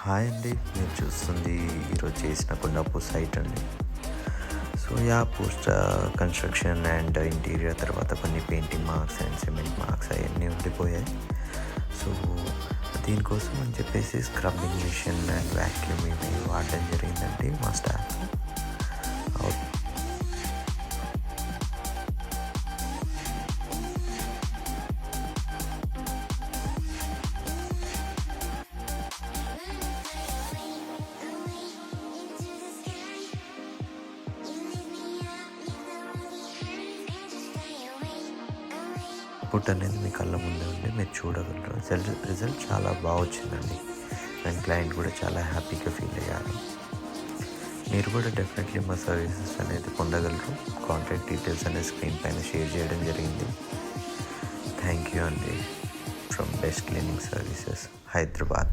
Hi అండి, మీరు చూస్తుంది ఈరోజు చేసిన కొండాపూర్ సైట్ అండి. So post construction and interior తర్వాత కొన్ని painting marks and cement marks అవన్నీ ఉండిపోయాయి. సో దీనికోసం అని చెప్పేసి స్క్రబ్బింగ్ మిషన్ అండ్ వ్యాక్యూమ్ ఇవి వాడడం జరిగిందండి మా స్టాఫ్. అవుట్పుట్ అనేది మీ కళ్ళ ముందే ఉండి మీరు చూడగలరు. రిజల్ట్ చాలా బాగా వచ్చిందండి అండ్ క్లయింట్ కూడా చాలా హ్యాపీగా ఫీల్ అయ్యారు. మీరు కూడా డెఫినెట్లీ మా సర్వీసెస్ అనేది పొందగలరు. కాంటాక్ట్ డీటెయిల్స్ అనేది స్క్రీన్ పైన షేర్ చేయడం జరిగింది. థ్యాంక్ యూ అండి. From best cleaning services, Hyderabad.